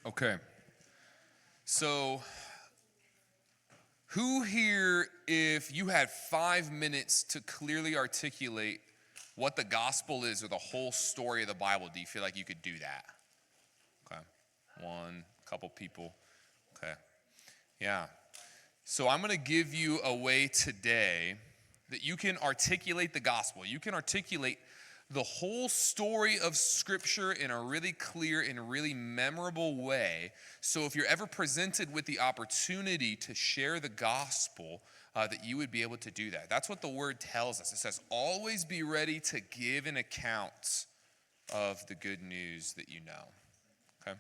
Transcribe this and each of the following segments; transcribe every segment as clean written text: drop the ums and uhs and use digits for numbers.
Okay. So, who here, if you had 5 minutes to clearly articulate what the gospel is or the whole story of the Bible, do you feel like you could do that? Okay. One, couple people. Okay. Yeah. So, I'm going to give you a way today that you can articulate the gospel. You can articulate the whole story of Scripture in a really clear and really memorable way. So if you're ever presented with the opportunity to share the gospel, that you would be able to do that. That's what the word tells us. It says, always be ready to give an account of the good news that you know. Okay?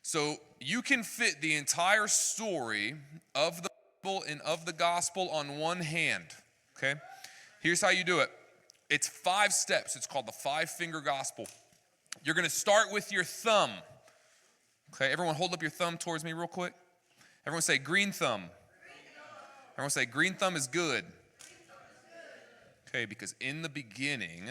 So you can fit the entire story of the Bible and of the gospel on one hand. Okay? Here's how you do it. It's 5 steps. It's called the 5-finger gospel. You're going to start with your thumb. Okay, everyone hold up your thumb towards me real quick. Everyone say green thumb. Everyone say green thumb is good. Okay, because in the beginning,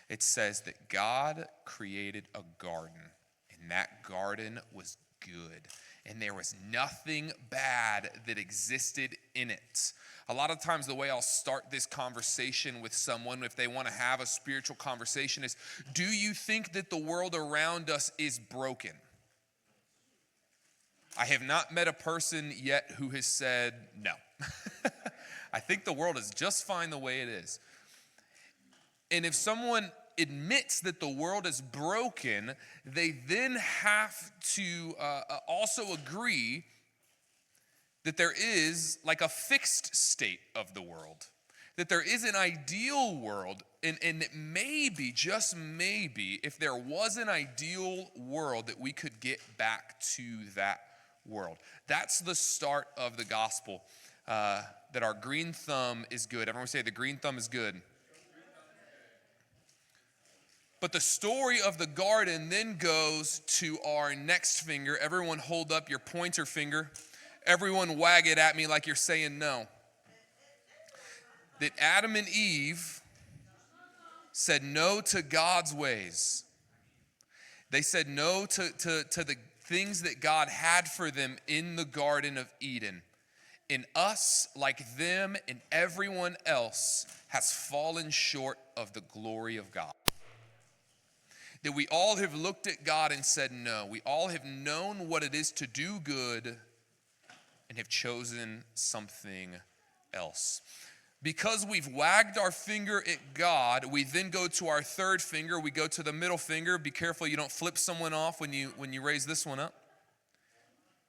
it says that God created a garden, and that garden was good, and there was nothing bad that existed in it. A lot of times the way I'll start this conversation with someone, if they want to have a spiritual conversation, is, do you think that the world around us is broken? I have not met a person yet who has said no. I think the world is just fine the way it is. And if someone admits that the world is broken, they then have to also agree that there is like a fixed state of the world, that there is an ideal world, and that maybe, just maybe, if there was an ideal world, that we could get back to that world. That's the start of the gospel, that our green thumb is good. Everyone say the green thumb is good. But the story of the garden then goes to our next finger. Everyone hold up your pointer finger. Everyone wag it at me like you're saying no. That Adam and Eve said no to God's ways. They said no to the things that God had for them in the Garden of Eden. And us, like them and everyone else, has fallen short of the glory of God. That we all have looked at God and said no. We all have known what it is to do good and have chosen something else. Because we've wagged our finger at God, we then go to our third finger. We go to the middle finger. Be careful you don't flip someone off when you raise this one up.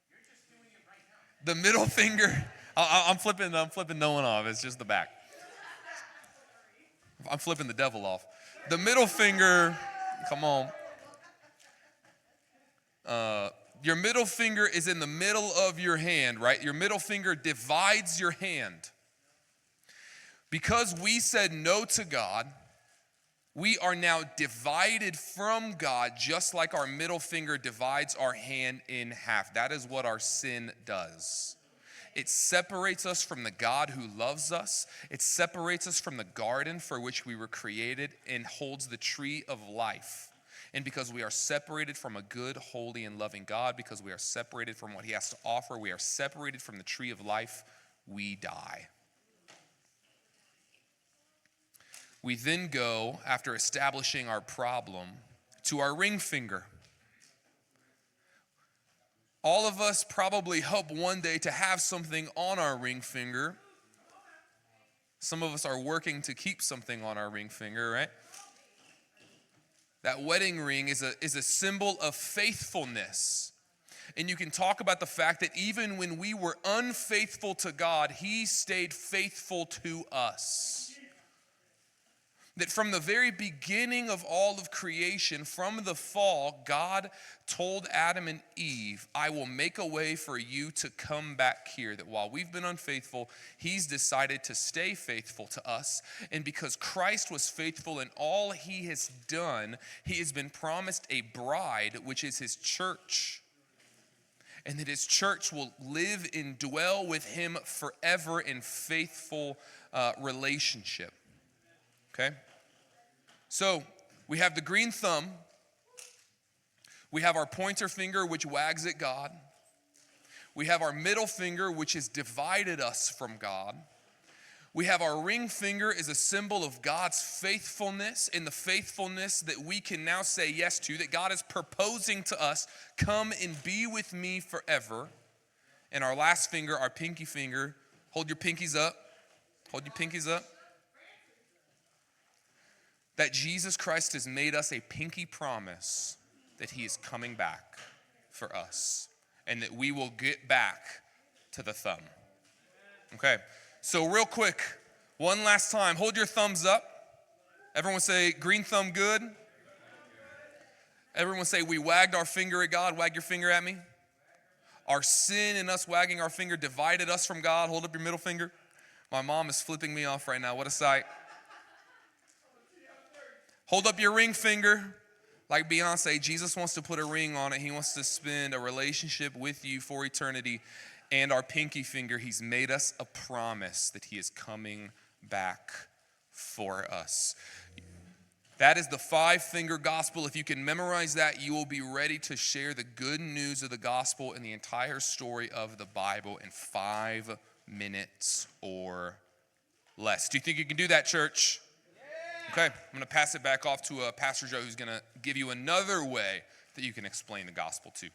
You're just doing it right now. The middle finger, I'm flipping no one off. It's just the back. I'm flipping the devil off. The middle finger, come on. Your middle finger is in the middle of your hand, right? Your middle finger divides your hand. Because we said no to God, we are now divided from God, just like our middle finger divides our hand in half. That is what our sin does. It separates us from the God who loves us. It separates us from the garden for which we were created and holds the tree of life. And because we are separated from a good, holy, and loving God, because we are separated from what he has to offer, we are separated from the tree of life, we die. We then go, after establishing our problem, to our ring finger. All of us probably hope one day to have something on our ring finger. Some of us are working to keep something on our ring finger, right? That wedding ring is a symbol of faithfulness. And you can talk about the fact that even when we were unfaithful to God, he stayed faithful to us. That from the very beginning of all of creation, from the fall, God told Adam and Eve, I will make a way for you to come back here. That while we've been unfaithful, he's decided to stay faithful to us. And because Christ was faithful in all he has done, he has been promised a bride, which is his church. And that his church will live and dwell with him forever in faithful relationship. Okay? So we have the green thumb. We have our pointer finger, which wags at God. We have our middle finger, which has divided us from God. We have our ring finger as a symbol of God's faithfulness, and the faithfulness that we can now say yes to, that God is proposing to us, come and be with me forever. And our last finger, our pinky finger, hold your pinkies up. Hold your pinkies up. That Jesus Christ has made us a pinky promise that he is coming back for us, and that we will get back to the thumb. Okay, so real quick, one last time, hold your thumbs up. Everyone say, green thumb good. Everyone say, we wagged our finger at God. Wag your finger at me. Our sin and us wagging our finger divided us from God. Hold up your middle finger. My mom is flipping me off right now. What a sight. Hold up your ring finger. Like Beyonce, Jesus wants to put a ring on it. He wants to spend a relationship with you for eternity. And our pinky finger, he's made us a promise that he is coming back for us. That is the 5-finger gospel. If you can memorize that, you will be ready to share the good news of the gospel and the entire story of the Bible in 5 minutes or less. Do you think you can do that, church? Okay, I'm going to pass it back off to Pastor Joe, who's going to give you another way that you can explain the gospel too.